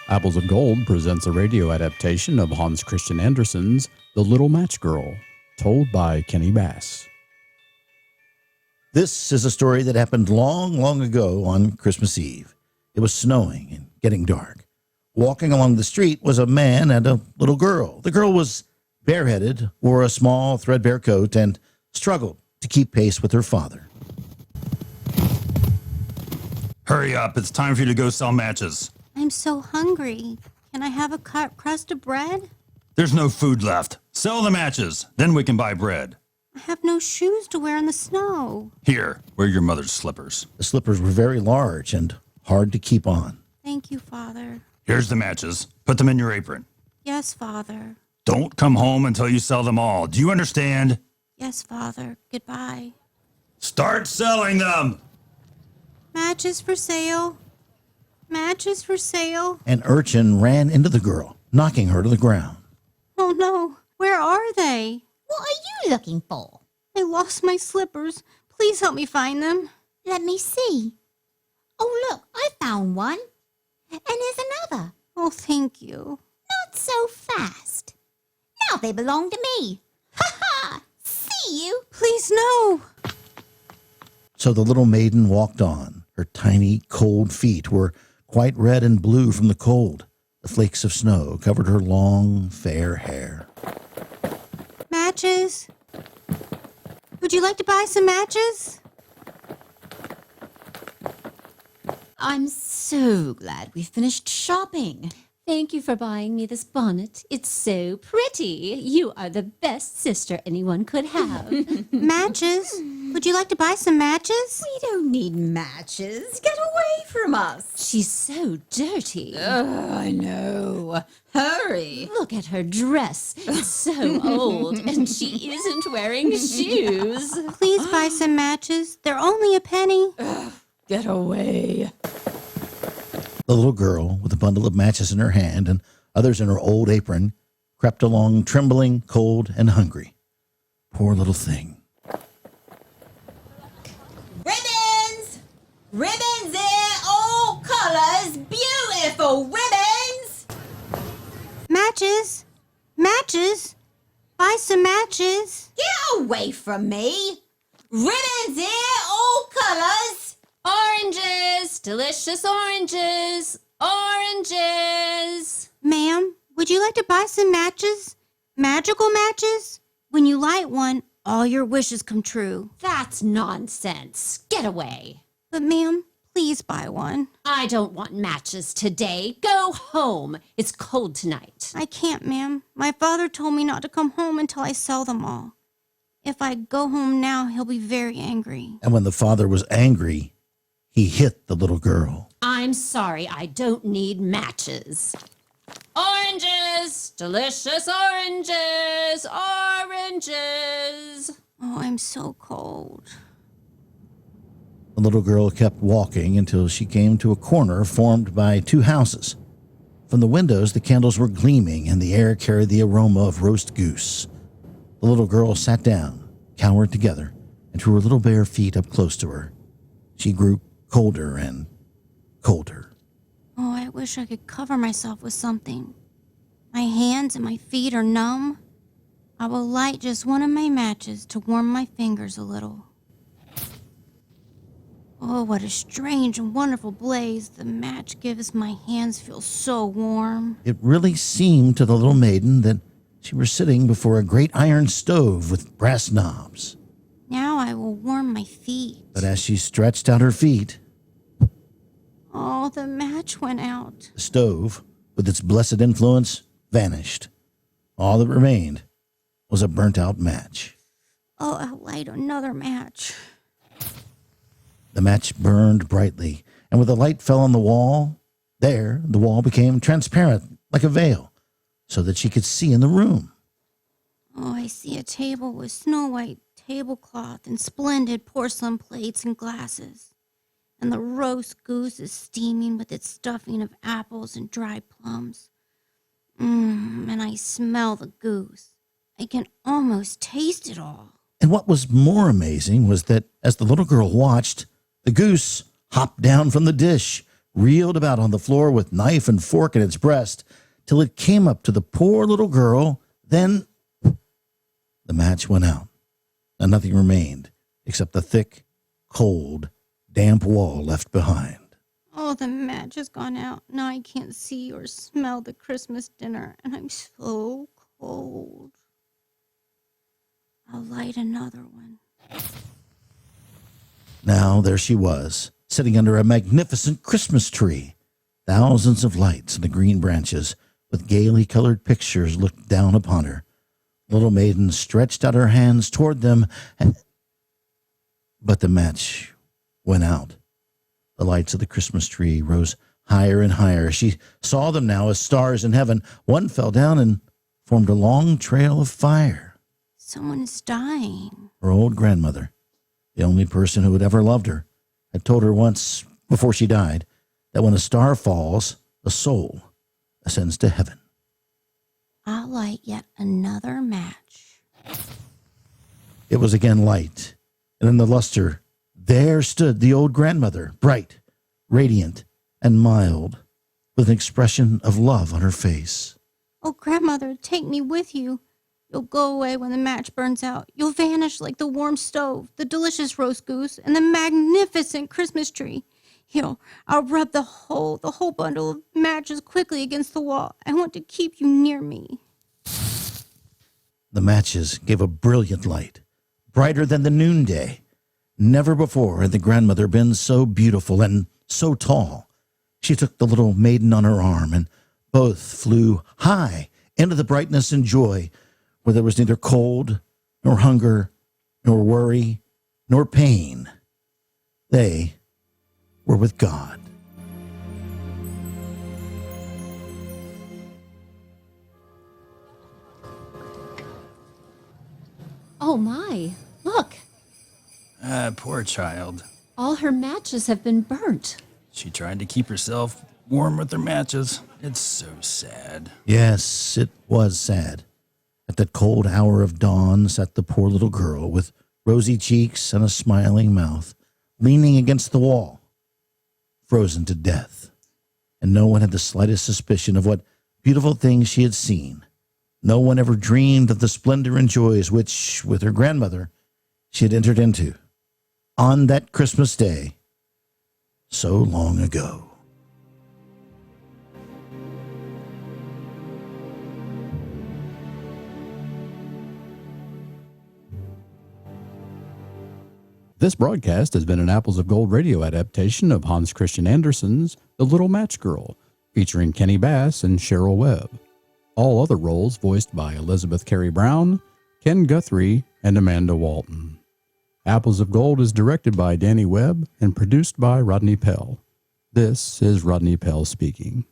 Apples of Gold presents a radio adaptation of Hans Christian Andersen's The Little Match Girl, told by Kenny Bass. This is a story that happened long, long ago on Christmas Eve. It was snowing and getting dark. Walking along the street was a man and a little girl. The girl was bareheaded, wore a small threadbare coat, and struggled to keep pace with her father. Hurry up, it's time for you to go sell matches. I'm so hungry. Can I have a crust of bread? There's no food left. Sell the matches, then we can buy bread. I have no shoes to wear in the snow. Here, wear your mother's slippers. The slippers were very large and hard to keep on. Thank you, Father. Here's the matches. Put them in your apron. Yes, Father. Don't come home until you sell them all. Do you understand? Yes, Father. Goodbye. Start selling them! Matches for sale. Matches for sale. An urchin ran into the girl, knocking her to the ground. Oh, no. Where are they? What are you looking for? I lost my slippers. Please help me find them. Let me see. Oh, look, I found one. And here's another. Oh, thank you. Not so fast. Now they belong to me. Ha ha! See you. Please, no. So the little maiden walked on. Her tiny, cold feet were quite red and blue from the cold. The flakes of snow covered her long, fair hair. Matches? Would you like to buy some matches? I'm so glad we finished shopping. Thank you for buying me this bonnet. It's so pretty. You are the best sister anyone could have. Matches? Would you like to buy some matches? We don't need matches. Get away from us. She's so dirty. I know. Hurry. Look at her dress. It's so old, and she isn't wearing shoes. Please buy some matches. They're only a penny. Get away. The little girl, with a bundle of matches in her hand and others in her old apron, crept along trembling, cold, and hungry. Poor little thing. Ribbons! Ribbons in all colors. Beautiful ribbons. Matches? Matches? Buy some matches. Get away from me. Ribbons in all colors. Oranges! Delicious oranges! Oranges! Ma'am, would you like to buy some matches? Magical matches? When you light one, all your wishes come true. That's nonsense. Get away. But ma'am, please buy one. I don't want matches today. Go home. It's cold tonight. I can't, ma'am. My father told me not to come home until I sell them all. If I go home now, he'll be very angry. And when the father was angry, he hit the little girl. I'm sorry, I don't need matches. Oranges! Delicious oranges! Oranges! Oh, I'm so cold. The little girl kept walking until she came to a corner formed by two houses. From the windows, the candles were gleaming and the air carried the aroma of roast goose. The little girl sat down, cowered together, and drew her little bare feet up close to her. She grew colder and colder. Oh, I wish I could cover myself with something. My hands and my feet are numb. I will light just one of my matches to warm my fingers a little. Oh, what a strange and wonderful blaze the match gives my hands feel so warm. It really seemed to the little maiden that she was sitting before a great iron stove with brass knobs. Now I will warm my feet. But as she stretched out her feet, Oh, the match went out. the stove, with its blessed influence, vanished. All that remained was a burnt-out match. Oh, I'll light another match. The match burned brightly, and when the light fell on the wall, there the wall became transparent like a veil, so that she could see in the room. Oh, I see a table with snow-white tablecloth and splendid porcelain plates and glasses. And the roast goose is steaming with its stuffing of apples and dried plums. And I smell the goose. I can almost taste it all. And what was more amazing was that as the little girl watched, the goose hopped down from the dish, reeled about on the floor with knife and fork in its breast till it came up to the poor little girl. Then the match went out, and nothing remained except the thick, cold, damp wall left behind. Oh, the match has gone out. Now I can't see or smell the Christmas dinner, and I'm so cold. I'll light another one. Now there she was, sitting under a magnificent Christmas tree. Thousands of lights in the green branches, with gaily colored pictures, looked down upon her. Little maiden stretched out her hands toward them, but the match went out. The lights of the Christmas tree rose higher and higher. She saw them now as stars in heaven. One fell down and formed a long trail of fire. Someone is dying. Her old grandmother, the only person who had ever loved her, had told her once before she died that when a star falls, a soul ascends to heaven. I'll light yet another match. It was again light, and in the luster, there stood the old grandmother, bright, radiant, and mild, with an expression of love on her face. Oh, grandmother, take me with you. You'll go away when the match burns out. You'll vanish like the warm stove, the delicious roast goose, and the magnificent Christmas tree. Here, I'll rub the whole bundle of matches quickly against the wall. I want to keep you near me. The matches gave a brilliant light, brighter than the noonday. Never before had the grandmother been so beautiful and so tall. She took the little maiden on her arm, and both flew high into the brightness and joy, where there was neither cold, nor hunger, nor worry, nor pain. They were with God. Oh, my. Look, Poor child. all her matches have been burnt. She tried to keep herself warm with her matches. It's so sad. Yes, it was sad. At that cold hour of dawn sat the poor little girl with rosy cheeks and a smiling mouth, leaning against the wall, frozen to death. And no one had the slightest suspicion of what beautiful things she had seen. No one ever dreamed of the splendor and joys which, with her grandmother, she had entered into on that Christmas day so long ago. This broadcast has been an Apples of Gold radio adaptation of Hans Christian Andersen's The Little Match Girl, featuring Kenny Bass and Cheryl Webb. All other roles voiced by Elizabeth Carey Brown, Ken Guthrie, and Amanda Walton. Apples of Gold is directed by Danny Webb and produced by Rodney Pell. This is Rodney Pell speaking.